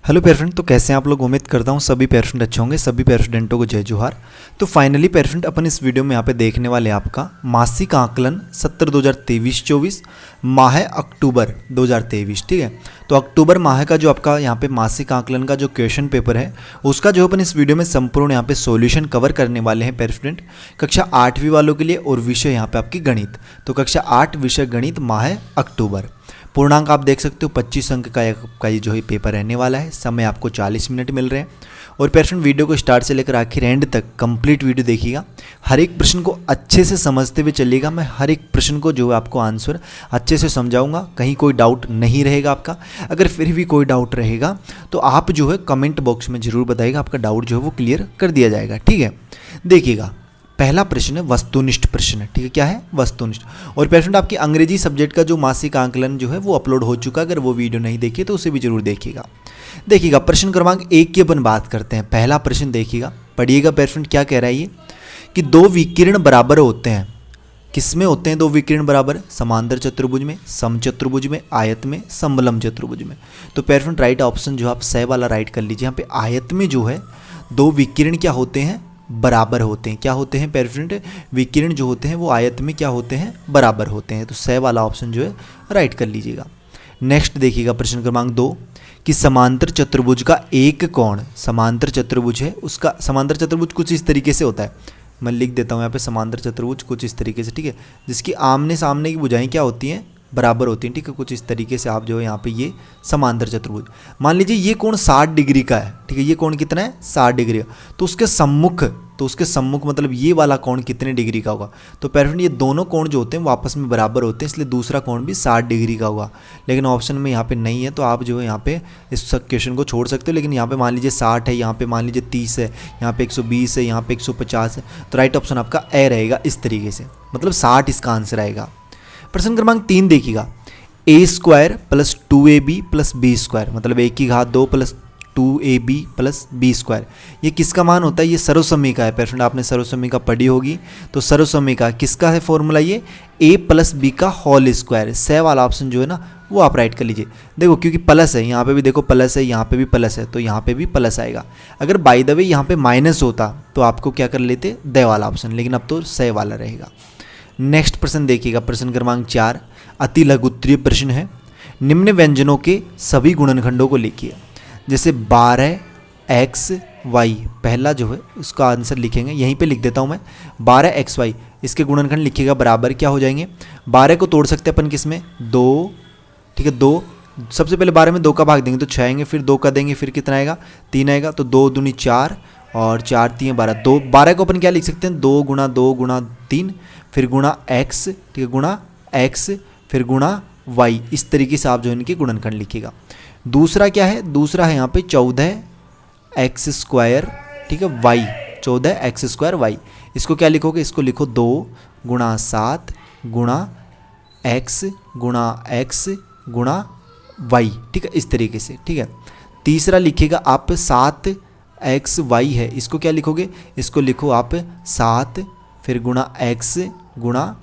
Hello प्यारे friend, तो कैसे हैं आप लोग। उम्मीद करता हूँ सभी प्यारे फ्रेंड अच्छे होंगे। सभी प्यारे स्टूडेंटों को जय जोहार। तो फाइनली प्यारे फ्रेंड अपन इस वीडियो में यहाँ पे देखने वाले हैं आपका मासिक आकलन सत्र 2023-24 माह अक्टूबर 2023। ठीक है, तो अक्टूबर माह का जो आपका यहाँ पे मासिक आकलन का जो क्वेश्चन पेपर है उसका जो अपन इस वीडियो में संपूर्ण यहाँ पे सॉल्यूशन कवर करने वाले हैं प्यारे फ्रेंड, कक्षा 8वीं वालों के लिए। और विषय यहाँ पे आपकी गणित, तो कक्षा 8 विषय गणित माह अक्टूबर। पूर्णांक आप देख सकते हो 25 अंक का ये जो है पेपर रहने वाला है। समय आपको 40 मिनट मिल रहे हैं। और प्यारे फ्रेंड, वीडियो को स्टार्ट से लेकर आखिर एंड तक कंप्लीट वीडियो देखिएगा। हर एक प्रश्न को अच्छे से समझते हुए चलिएगा। मैं हर एक प्रश्न को जो है आपको आंसर अच्छे से समझाऊंगा, कहीं कोई डाउट नहीं रहेगा आपका। अगर फिर भी कोई डाउट रहेगा तो आप जो है कमेंट बॉक्स में ज़रूर बताइएगा, आपका डाउट जो है वो क्लियर कर दिया जाएगा। ठीक है, देखिएगा पहला प्रश्न है वस्तुनिष्ठ प्रश्न। ठीक है, क्या है वस्तुनिष्ठ। और प्यारे फ्रेंड, आपकी अंग्रेजी सब्जेक्ट का जो मासिक आकलन जो है वो अपलोड हो चुका है। अगर वो वीडियो नहीं देखिए तो उसे भी जरूर देखिएगा। देखिएगा प्रश्न क्रमांक 1 की अपन बात करते हैं। पहला प्रश्न देखिएगा, पढ़िएगा प्यारे फ्रेंड। क्या कह रहा है ये कि दो विकिरण बराबर होते हैं। किसमें होते हैं दो विकिरण बराबर? समांतर चतुर्भुज में, समचतुर्भुज में, आयत में, समलंब चतुर्भुज में। तो प्यारे फ्रेंड, राइट ऑप्शन जो आप सही वाला राइट कर लीजिए। यहाँ पे आयत में जो है दो विकिरण क्या होते हैं? बराबर होते हैं। क्या होते हैं प्यारे फ्रेंड? विकिरण जो होते हैं वो आयत में क्या होते हैं? बराबर होते हैं। तो सही वाला ऑप्शन जो है राइट कर लीजिएगा। नेक्स्ट देखिएगा प्रश्न क्रमांक 2 कि समांतर चतुर्भुज का एक कोण, समांतर चतुर्भुज है उसका, समांतर चतुर्भुज कुछ इस तरीके से होता है। मैं लिख देता हूँ यहाँ पे, समांतर चतुर्भुज कुछ इस तरीके से। ठीक है, जिसकी आमने सामने की भुजाएं क्या होती हैं? बराबर होती हैं। ठीक है, कुछ इस तरीके से आप जो है यहाँ पे ये समांतर चतुर्भुज, मान लीजिए ये कोण 60 डिग्री का है। ठीक है, ये कोण कितना है? 60 डिग्री का। तो उसके सम्मुख मतलब ये वाला कोण कितने डिग्री का होगा? तो प्यारे फ्रेंड, ये दोनों कोण जो होते हैं वो आपस में बराबर होते हैं, इसलिए दूसरा कोण भी 60 डिग्री का होगा। लेकिन ऑप्शन में यहाँ पे नहीं है, तो आप जो है यहाँ पे इस क्वेश्चन को छोड़ सकते हो। लेकिन यहाँ पे मान लीजिए 60 है, यहाँ पे मान लीजिए 30 है, यहाँ पे 120 है, यहाँ पे 150 है। तो राइट ऑप्शन आपका ए रहेगा इस तरीके से, मतलब 60 इसका आंसर आएगा। प्रश्न क्रमांक 3 देखिएगा, a² + 2ab + b², मतलब a की घात 2 + 2ab + b², ये किसका मान होता है? ये सर्वसम्मी का है। प्यारे फ्रेंड, आपने सर्वसम्मी का पढ़ी होगी। तो सर्वसम्मी का किसका है फॉर्मूला? ये a + b का होल स्क्वायर। सही वाला ऑप्शन जो है ना वो आप राइट कर लीजिए। देखो क्योंकि प्लस है, यहाँ पे भी देखो प्लस है, यहाँ पे भी प्लस है, तो यहाँ पे भी प्लस आएगा। अगर बाय द वे यहाँ पे माइनस होता तो आपको क्या कर लेते? द वाला ऑप्शन, लेकिन अब तो सही वाला रहेगा। नेक्स्ट प्रश्न देखिएगा, प्रश्न क्रमांक 4 अति लघुत्तरीय प्रश्न है। निम्न व्यंजनों के सभी गुणनखंडों को लिखिए। जैसे 12xy, पहला जो है उसका आंसर लिखेंगे, यहीं पे लिख देता हूँ मैं। 12xy इसके गुणनखंड लिखिएगा बराबर क्या हो जाएंगे? 12 को तोड़ सकते हैं अपन किस में? 2। ठीक है, 2 सबसे पहले 12 में 2 का भाग देंगे तो 6 आएंगे, फिर 2 का देंगे फिर कितना आएगा? 3 आएगा। तो 2 दूनी 4 और 4 3 12। 12 को अपन क्या लिख सकते हैं? 2 × 2 × 3 फिर गुणा x, ठीक है, गुणा x फिर गुणा y। इस तरीके से आप जो इनके गुणनखंड लिखिएगा। दूसरा क्या है? दूसरा है यहाँ पे 14x², ठीक है, y, 14x² y। इसको क्या लिखोगे? इसको लिखो 2 × 7 × x × y। ठीक है, इस तरीके से। ठीक है, तीसरा लिखिएगा आप 7xy है, इसको क्या लिखोगे? इसको लिखो आप 7 फिर गुणा x ×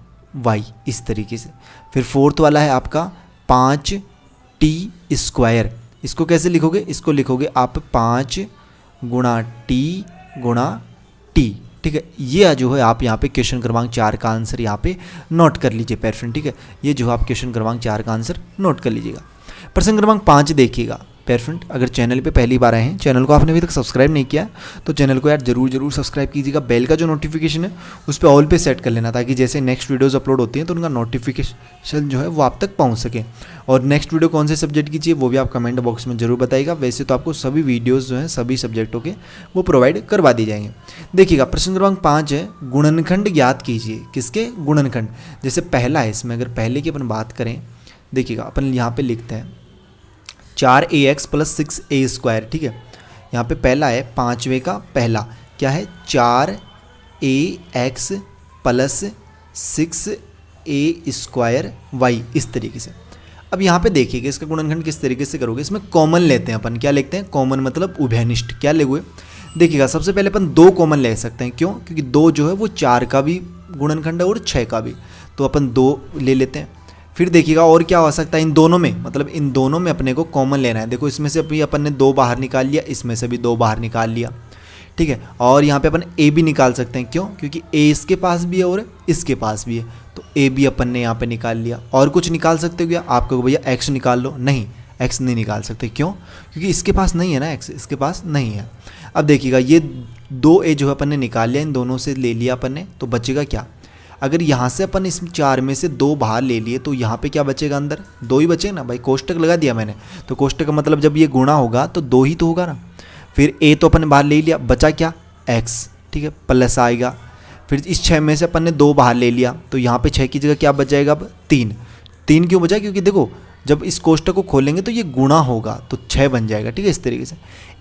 y, इस तरीके से। फिर फोर्थ वाला है आपका 5t², इसको कैसे लिखोगे? इसको लिखोगे आप 5 × t × t। ठीक है, ये जो है आप यहाँ पे क्वेश्चन क्रमांक 4 का आंसर यहाँ पे नोट कर लीजिए प्यारे फ्रेंड। ठीक है, ये जो आप क्वेश्चन क्रमांक 4 का आंसर नोट कर लीजिएगा। प्रश्न क्रमांक 5 देखिएगा प्यारे फ्रेंड, अगर चैनल पे पहली बार आए हैं, चैनल को आपने अभी तक सब्सक्राइब नहीं किया तो चैनल को यार जरूर सब्सक्राइब कीजिएगा। बेल का जो नोटिफिकेशन है उस पर ऑल पे सेट कर लेना, ताकि जैसे नेक्स्ट वीडियोस अपलोड होती हैं तो उनका नोटिफिकेशन जो है वो आप तक पहुंच सके। और नेक्स्ट वीडियो कौन से सब्जेक्ट की चाहिए वो भी आप कमेंट बॉक्स में जरूर बताइएगा। वैसे तो आपको सभी वीडियोज़ जो हैं सभी सब्जेक्टों के वो प्रोवाइड करवा दी जाएंगे। देखिएगा प्रश्न क्रमांक 5 है, गुणनखंड ज्ञात कीजिए। किसके गुणनखंड? जैसे पहला है, इसमें अगर पहले की अपन बात करें, देखिएगा अपन यहाँ पे लिखते हैं 4ax + 6a²। ठीक है, यहाँ पे पहला है 5वें का पहला क्या है? 4ax + 6a²y, इस तरीके से। अब यहाँ पे देखिएगा इसका गुणनखंड किस तरीके से करोगे। इसमें कॉमन लेते हैं अपन, क्या लिखते हैं? कॉमन मतलब उभयनिष्ठ। क्या लेंगे? देखिएगा सबसे पहले अपन 2 कॉमन ले सकते हैं। क्यों? क्योंकि 2 जो है वो 4 का भी गुणनखंड है और 6 का भी, तो अपन 2 ले लेते हैं। फिर देखिएगा और क्या हो सकता है इन दोनों में, मतलब इन दोनों में अपने को कॉमन लेना है। देखो इसमें से अभी अपन ने 2 बाहर निकाल लिया, इसमें से भी 2 बाहर निकाल लिया, ठीक है। और यहाँ पे अपन ए भी निकाल सकते हैं, क्यों? क्योंकि ए इसके पास भी है और इसके पास भी है, तो ए भी अपन ने यहाँ पे निकाल लिया। और कुछ निकाल सकते हो क्या? आपको भैया एक्स निकाल लो, नहीं एक्स नहीं निकाल सकते, क्यों? क्योंकि इसके पास नहीं है ना एक्स, इसके पास नहीं है। अब देखिएगा ये 2 ए जो है अपन ने निकाल लिया, इन दोनों से ले लिया अपन ने, तो बचेगा क्या? अगर यहाँ से अपन इस 4 में से 2 बाहर ले लिए तो यहाँ पे क्या बचेगा? अंदर 2 ही बचेगा ना भाई, कोष्टक लगा दिया मैंने, तो कोष्टक का मतलब जब ये गुणा होगा तो 2 ही तो होगा ना। फिर ए तो अपन ने बाहर ले लिया, बचा क्या? एक्स, ठीक है, प्लस आएगा। फिर इस 6 में से अपन ने 2 बाहर ले लिया, तो यहाँ पे 6 की जगह क्या बच जाएगा? अब 3। 3 क्यों बचा? क्योंकि देखो जब इस कोष्टक को खोलेंगे तो ये गुणा होगा, तो 6 बन जाएगा, ठीक है। इस तरीके से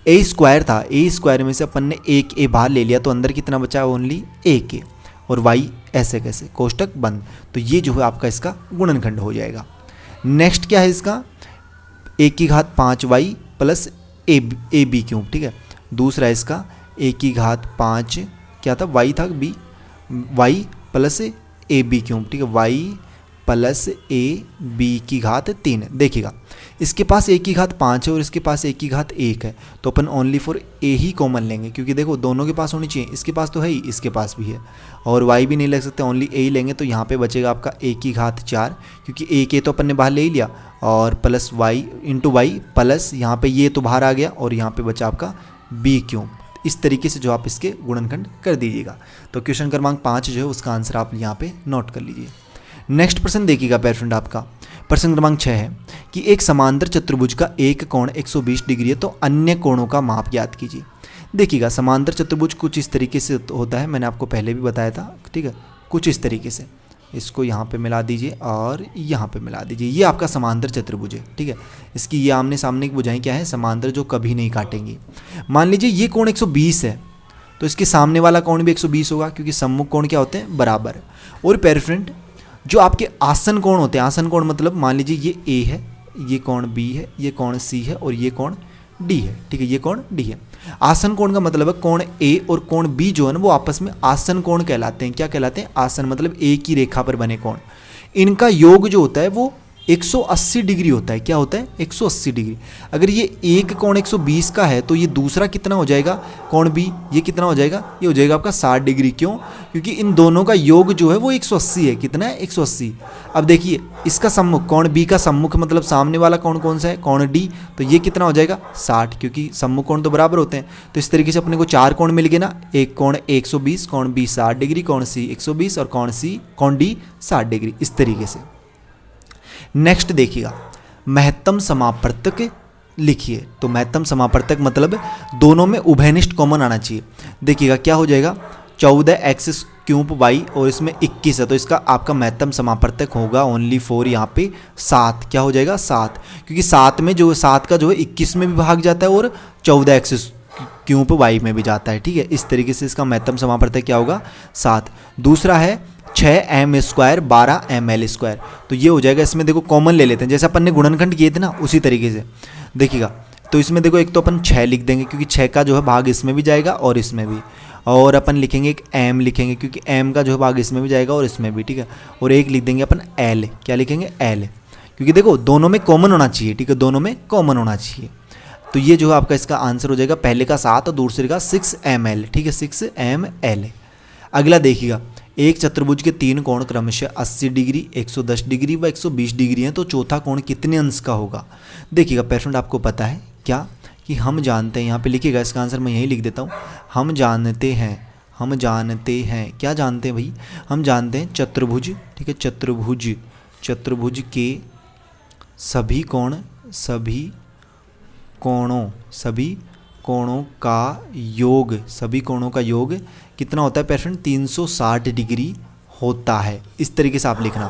ए स्क्वायर था, ए स्क्वायर में से अपन ने एक ए बाहर ले लिया, तो अंदर कितना बचा? ओनली एक ए, और वाई ऐसे कैसे? कोष्टक बंद। तो ये जो है आपका इसका गुणनखंड हो जाएगा। नेक्स्ट क्या है इसका? ए की घात 5y plus a b cube, ठीक है। दूसरा इसका ए की घात 5 क्या था? y था b, y plus a b cube, ठीक है, y प्लस ए बी की घात 3। देखिएगा इसके पास ए की घात 5 है और इसके पास ए की घात 1 है, तो अपन ओनली फॉर ए ही कॉमन लेंगे, क्योंकि देखो दोनों के पास होनी चाहिए, इसके पास तो है ही, इसके पास भी है, और y भी नहीं ले सकते, ओनली ए ही लेंगे। तो यहाँ पे बचेगा आपका ए की घात 4, क्योंकि ए के तो अपन ने बाहर ले ही लिया, और plus y into y plus यहाँ पे ये तो बाहर आ गया, और यहाँ पे बचा आपका बी क्यूब। इस तरीके से जो आप इसके गुणनखंड कर दीजिएगा। तो क्वेश्चन क्रमांक 5 जो है उसका आंसर आप यहाँ पे नोट कर लीजिए। नेक्स्ट प्रश्न देखिएगा पैर फ्रेंड, आपका प्रश्न क्रमांक 6 है कि एक समांतर चतुर्भुज का एक कोण 120 डिग्री है, तो अन्य कोणों का माप ज्ञात कीजिए। देखिएगा समांतर चतुर्भुज कुछ इस तरीके से होता है, मैंने आपको पहले भी बताया था, ठीक है। कुछ इस तरीके से इसको यहाँ पे मिला दीजिए और यहाँ पे मिला दीजिए, ये आपका समांतर चतुर्भुज है, ठीक है। इसकी ये आमने सामने की भुजाएं क्या है? समांतर, जो कभी नहीं काटेंगी। मान लीजिए ये कोण 120 है, तो इसके सामने वाला कोण भी 120 होगा, क्योंकि सम्मुख कोण क्या होते हैं? बराबर। और पैर फ्रेंड जो आपके आसन कोण होते हैं, आसन कोण मतलब मान लीजिए ये ए है, ये कोण बी है, ये कोण सी है और ये कोण डी है, ठीक है, ये कोण डी है। आसन कोण का मतलब है कोण ए और कोण बी जो है ना वो आपस में आसन कोण कहलाते हैं। क्या कहलाते हैं? आसन, मतलब एक ही रेखा पर बने कोण। इनका योग जो होता है वो 180 डिग्री होता है। क्या होता है? 180 डिग्री। अगर ये एक कोण 120 का है तो ये दूसरा कितना हो जाएगा? कोण बी, ये कितना हो जाएगा? ये हो जाएगा आपका 60 डिग्री। क्यों? क्योंकि इन दोनों का योग जो है वो 180 है। कितना है? 180। अब देखिए इसका सम्मुख, कोण बी का सम्मुख मतलब सामने वाला कोण कौन सा है? कोण डी। तो ये कितना हो जाएगा? 60, क्योंकि सम्मुख कोण तो बराबर होते हैं। तो इस तरीके से अपने को 4 कोण मिल गए ना, एक कोण 120, कोण बी 60 डिग्री, कोण सी 120 और कोण डी 60 डिग्री। इस तरीके से। नेक्स्ट देखिएगा, महत्तम समापर्तक लिखिए। तो महत्तम समापर्तक मतलब दोनों में उभयनिष्ठ कॉमन आना चाहिए। देखिएगा क्या हो जाएगा? 14x क्यूब y और इसमें 21 है, तो इसका आपका महत्तम समापर्तक होगा ओनली फॉर यहाँ पे 7। क्या हो जाएगा? 7, क्योंकि 7 में जो 7 का जो है 21 में भी भाग जाता है और 14x क्यूब y में भी जाता है, ठीक है। इस तरीके से इसका महत्तम समापर्तक क्या होगा? 7। दूसरा है 6m स्क्वायर 12ml स्क्वायर, तो ये हो जाएगा। इसमें देखो कॉमन ले लेते हैं, जैसे अपन ने गुणनखंड किए थे ना उसी तरीके से। देखिएगा तो इसमें देखो एक तो अपन 6 लिख देंगे, क्योंकि 6 का जो है भाग इसमें भी जाएगा और इसमें भी, और अपन लिखेंगे एक m लिखेंगे, क्योंकि m का जो है भाग इसमें भी जाएगा और इसमें भी, ठीक है। और एक लिख देंगे अपन l। क्या लिखेंगे? l, क्योंकि देखो दोनों में कॉमन होना चाहिए, ठीक है, दोनों में कॉमन होना चाहिए। तो ये जो है आपका इसका आंसर हो जाएगा, पहले का 7 और दूसरे का 6ml, ठीक है, 6ml। अगला देखिएगा, एक चतुर्भुज के 3 कोण क्रमशः 80 डिग्री, 110 डिग्री व 120 डिग्री हैं, तो चौथा कोण कितने अंश का होगा? देखिएगा पेरेंट, आपको पता है क्या कि हम जानते हैं, यहाँ पे लिखिएगा, इसका आंसर मैं यही लिख देता हूँ। हम जानते हैं क्या जानते हैं भाई? हम जानते हैं चतुर्भुज, ठीक है, चतुर्भुज के सभी कोणों का योग कितना होता है पेरेंट? 360 डिग्री होता है। इस तरीके से आप लिखना,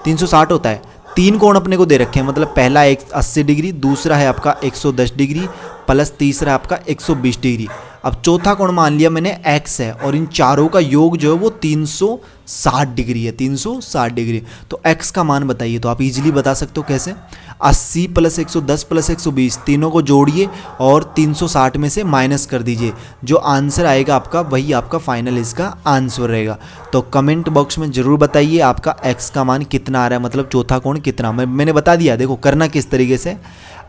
360 होता है। 3 कोण अपने को दे रखे हैं, मतलब पहला 80 डिग्री, दूसरा है आपका 110 डिग्री प्लस तीसरा है आपका 120 डिग्री। अब चौथा कोण मान लिया मैंने x है, और इन चारों का योग जो है वो 360 डिग्री है, 360 डिग्री। तो x का मान बताइए, तो आप इजीली बता सकते हो कैसे? 80 प्लस 110 प्लस 120 तीनों को जोड़िए और 360 में से माइनस कर दीजिए। जो आंसर आएगा आपका वही आपका फाइनल इसका आंसर रहेगा। तो कमेंट बॉक्स में ज़रूर बताइए आपका x का मान कितना आ रहा है, मतलब चौथा कोण कितना। मैंने बता दिया, देखो करना किस तरीके से।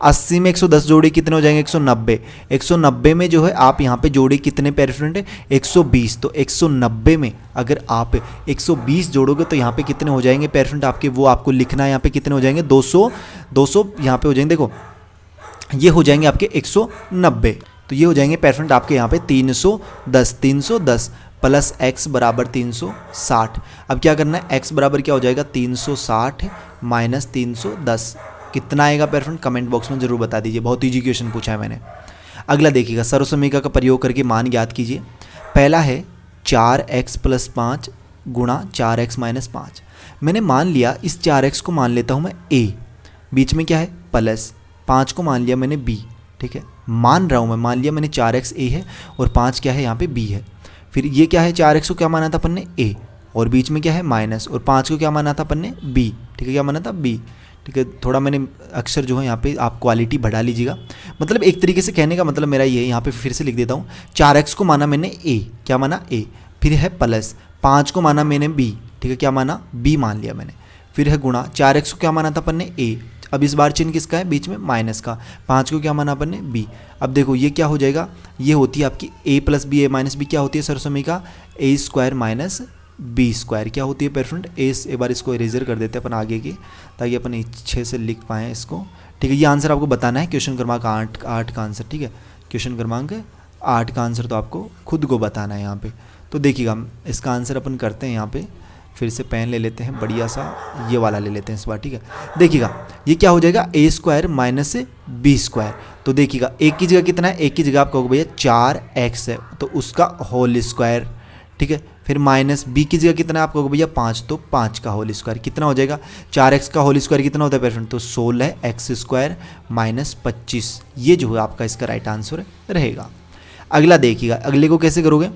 80 में 110 जोड़े कितने हो जाएंगे, 190। 190 में जो है आप यहाँ पे जोड़े कितने पेयर फ्रेंड है, 120। तो 190 में अगर आप 120 जोड़ोगे तो यहाँ पे कितने हो जाएंगे पेयर फ्रेंड आपके, वो आपको लिखना है। यहाँ पे कितने हो जाएंगे, 200 यहाँ पे हो जाएंगे, देखो ये हो जाएंगे आपके 190। तो ये हो जाएंगे पेयर फ्रेंड आपके यहाँ पे 310 प्लस x बराबर 360। अब क्या करना है, x बराबर क्या हो जाएगा, 360 माइनस 310 कितना आएगा पेयर फ्रेंड, कमेंट बॉक्स में जरूर बता दीजिए। बहुत ईजी क्वेश्चन पूछा है मैंने। अगला देखिएगा, सर्वसमीकरण का प्रयोग करके मान ज्ञात कीजिए। पहला है 4x प्लस 5 गुणा 4x माइनस 5। मैंने मान लिया इस 4x को मान लेता हूँ मैं a, बीच में क्या है प्लस, 5 को मान लिया मैंने b, ठीक है। मान रहा हूँ मैं, मान लिया मैंने 4x a है और 5 क्या है यहाँ पे b है। फिर ये क्या है, 4x को क्या माना था अपन ने a और बीच में क्या है माइनस, और 5 को क्या माना था अपन ने b, ठीक है, क्या माना था b, ठीक है। थोड़ा मैंने अक्षर जो है यहाँ पे आप क्वालिटी बढ़ा लीजिएगा। मतलब एक तरीके से कहने का मतलब मेरा ये है, यहाँ पे फिर से लिख देता हूँ। 4x को माना मैंने a, क्या माना a, फिर है प्लस, 5 को माना मैंने b, ठीक है, क्या माना b मान लिया मैंने। फिर है गुणा, 4x को क्या माना था अपन ने a, अब इस बार चिन्ह किसका है, बीच में माइनस का। 5 को क्या माना अपन ने b। अब देखो ये क्या हो जाएगा, ये होती है आपकी a plus b a minus b, क्या होती है सर्वसमीकरण a square minus b square, क्या होती है पेयर फ्रेंड एक बार इसको इरेजर कर देते हैं अपन आगे की, ताकि अपन अच्छे से लिख पाएँ इसको, ठीक है। ये आंसर आपको बताना है, क्वेश्चन क्रमांक 8 का आंसर, ठीक है। क्वेश्चन क्रमांक 8 का आंसर तो आपको खुद को बताना है यहाँ पे। तो देखिएगा इसका आंसर अपन करते हैं, यहाँ पे फिर से पेन ले लेते हैं, बढ़िया सा ये वाला ले लेते हैं इस बार, ठीक है। देखिएगा ये क्या हो जाएगा, a square minus b square. तो देखिएगा एक की जगह कितना है, एक की जगह आप कहोगे भैया 4x है तो उसका होल स्क्वायर, ठीक है। फिर माइनस b की जगह कितना है, आप कहोगे भैया 5, तो 5 का होल स्क्वायर कितना हो जाएगा, 4x का होल स्क्वायर कितना होता है पेरेंट, तो 16x स्क्वायर माइनस 25। ये जो है आपका इसका राइट आंसर रहेगा। अगला देखिएगा, अगले को कैसे करोगे,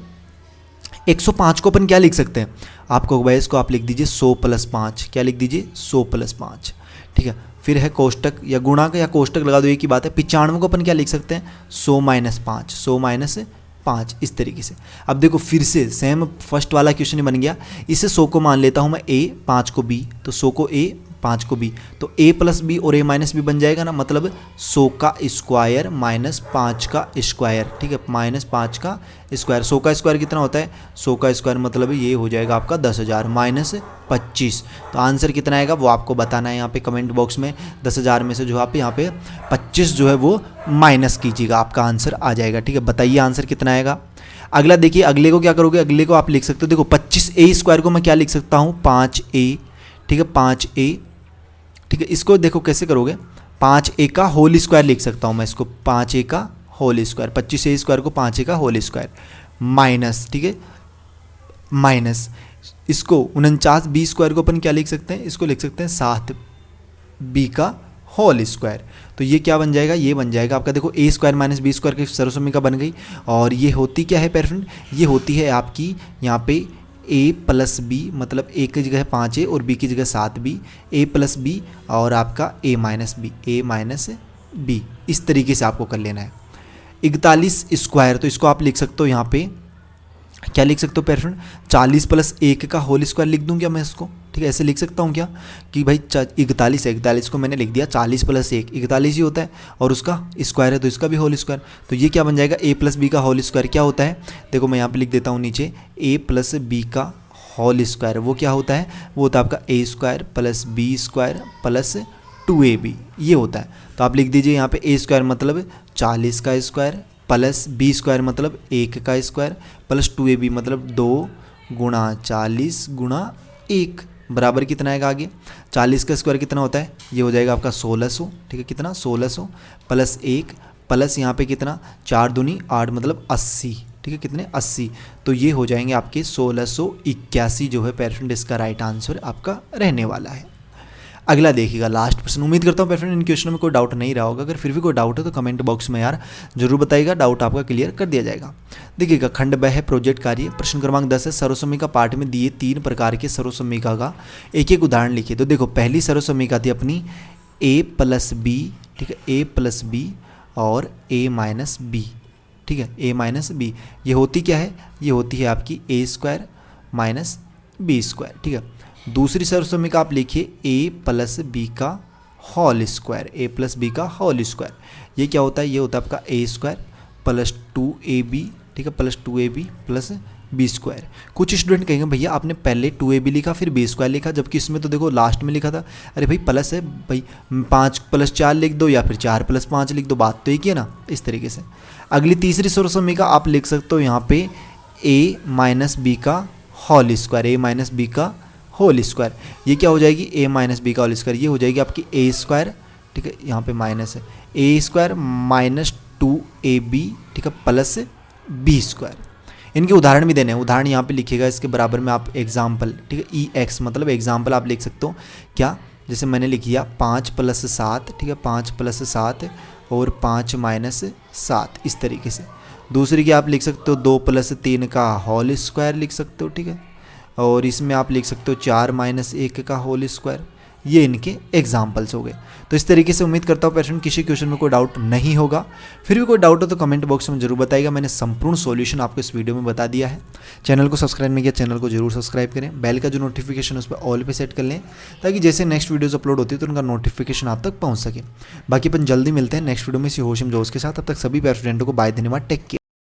105 को अपन क्या लिख सकते हैं, आप कहोगे भाई इसको आप लिख दीजिए 100 प्लस 5, क्या लिख दीजिए 100 प्लस 5, ठीक है। फिर है कोष्टक या गुणा का या कोष्टक लगा दो, एक ही बात है। 95 को अपन क्या लिख सकते हैं, 100 माइनस 5, 100 माइनस 5, इस तरीके से। अब देखो फिर से सेम फर्स्ट वाला क्वेश्चन ही बन गया। इसे 100 को मान लेता हूँ मैं a, 5 को b, तो 100 को a 5 को b, तो a प्लस बी और a माइनस बी बन जाएगा ना, मतलब 100 का स्क्वायर माइनस 5 का स्क्वायर, ठीक है, माइनस 5 का स्क्वायर। 100 का स्क्वायर कितना होता है, 100 का स्क्वायर मतलब ये हो जाएगा आपका 10,000 माइनस 25। तो आंसर कितना आएगा वो आपको बताना है यहाँ पे कमेंट बॉक्स में। 10,000 में से जो आप यहाँ पे 25 जो है वो माइनस कीजिएगा, आपका आंसर आ जाएगा, ठीक है। बताइए आंसर कितना आएगा। अगला देखिए, अगले को क्या करोगे, अगले को आप लिख सकते हो, देखो 25a स्क्वायर को मैं क्या लिख सकता हूँ 5a, ठीक है, 5a, ठीक है। इसको देखो कैसे करोगे, 5a का होल स्क्वायर लिख सकता हूँ मैं इसको, 5a का होल स्क्वायर, 25a स्क्वायर को 5a का होल स्क्वायर माइनस, ठीक है, माइनस इसको 49b स्क्वायर को अपन क्या लिख सकते हैं, इसको लिख सकते हैं 7b का होल स्क्वायर। तो ये क्या बन जाएगा, ये बन जाएगा आपका, देखो a square minus b square की सर्वसमीकरण बन गई। और ये होती क्या है पेयर फ्रेंड, ये होती है आपकी यहाँ पे a प्लस बी, मतलब a की जगह 5a और b की जगह 7b, a प्लस बी और आपका a minus b, a minus b, इस तरीके से आपको कर लेना है। 41 स्क्वायर, तो इसको आप लिख सकते हो यहाँ पे क्या लिख सकते हो पेयर फ्रेंड, 40 प्लस 1 का होल स्क्वायर लिख दूँ क्या मैं इसको, ठीक है, ऐसे लिख सकता हूँ क्या कि भाई 41 है, 41 को मैंने लिख दिया 40 प्लस 1, 41 ही होता है और उसका स्क्वायर है तो इसका भी होल स्क्वायर। तो ये क्या बन जाएगा, a प्लस बी का होल स्क्वायर क्या होता है, देखो मैं यहाँ पे लिख देता हूँ नीचे, a प्लस बी का होल स्क्वायर वो क्या होता है, वो होता है आपका a square plus b square plus 2ab, ये होता है। तो आप लिख दीजिए यहाँ पे a स्क्वायर मतलब 40 का स्क्वायर प्लस बी स्क्वायर मतलब 1 का स्क्वायर प्लस 2ab मतलब 2 गुणा 40 गुणा 1 बराबर कितना आएगा आगे, 40 का स्क्वायर कितना होता है, ये हो जाएगा आपका 1600, ठीक है, कितना 1600 प्लस 1 प्लस यहाँ पे कितना 4 दूनी 8 मतलब 80, ठीक है, कितने 80। तो ये हो जाएंगे आपके 1681 जो है पेयर फ्रेंड इसका राइट आंसर आपका रहने वाला है। अगला देखिएगा लास्ट प्रश्न। उम्मीद करता हूँ पेयर फ्रेंड इन क्वेश्चनों में कोई डाउट नहीं रहा होगा, अगर फिर भी कोई डाउट है तो कमेंट बॉक्स में यार जरूर बताइएगा, डाउट आपका क्लियर कर दिया जाएगा। देखिएगा खंड ब है प्रोजेक्ट कार्य, प्रश्न क्रमांक 10 है, सर्वसमीका पाठ में दिए 3 प्रकार के सर्वसमीका का एक एक उदाहरण लिखिए। तो देखो पहली सर्वसमीका थी अपनी ए प्लस बी, ठीक है, ए प्लस बी और ए माइनस बी, ठीक है, ए माइनस बी। ये होती क्या है, ये होती है आपकी ए स्क्वायर माइनस बी स्क्वायर, ठीक है। दूसरी सर्वसमीका आप लिखिए ए प्लस बी का होल स्क्वायर, ए प्लस बी का होल स्क्वायर। ये क्या होता है, ये होता है आपका ए स्क्वायर प्लस 2ab, ठीक है, plus 2ab plus b square. कुछ स्टूडेंट कहेंगे भैया आपने पहले 2ab लिखा फिर बी स्क्वायर लिखा, जबकि इसमें तो देखो लास्ट में लिखा था। अरे भाई प्लस है भाई, 5 + 4 लिख दो या फिर 4 + 5 लिख दो, बात तो एक ही है ना, इस तरीके से। अगली तीसरी सर्वसमीका आप लिख सकते हो यहाँ पे a माइनस बी का होल स्क्वायर, ए माइनस बी का होल स्क्वायर। ये क्या हो जाएगी, a माइनस बी का होल स्क्वायर, ये हो जाएगी आपकी ए स्क्वायर, ठीक है, यहाँ पे माइनस है, ए स्क्वायर माइनस 2ab, ठीक है, प्लस बी स्क्वायर। इनके उदाहरण भी देने हैं, उदाहरण यहाँ पे लिखिएगा, इसके बराबर में आप एग्जाम्पल, ठीक है, ई एक्स मतलब एग्जाम्पल आप लिख सकते हो क्या, जैसे मैंने लिख दिया 5 + 7, ठीक है, 5 + 7 और 5 - 7, इस तरीके से। दूसरी की आप लिख सकते हो 2 + 3 का होल स्क्वायर लिख सकते हो, ठीक है, और इसमें आप लिख सकते हो 4 - 1 का होल स्क्वायर। ये इनके एग्जाम्पल्स हो गए। तो इस तरीके से उम्मीद करता हूँ पेरेंट किसी क्वेश्चन में कोई डाउट नहीं होगा। फिर भी कोई डाउट हो तो कमेंट बॉक्स में जरूर बताइएगा। मैंने संपूर्ण सॉल्यूशन आपको इस वीडियो में बता दिया है। चैनल को सब्सक्राइब नहीं किया, चैनल को जरूर सब्सक्राइब करें। बेल का जो नोटिफिकेशन उस पर ऑल पे सेट कर लें, ताकि जैसे नेक्स्ट वीडियोस अपलोड होती है तो उनका नोटिफिकेशन आप तक पहुँच सके। बाकी अपन जल्दी मिलते हैं नेक्स्ट वीडियो में इसी होशिम जोश के साथ। अब तक सभी पेरेंट्स को बाय, धन्यवाद, टेक केयर।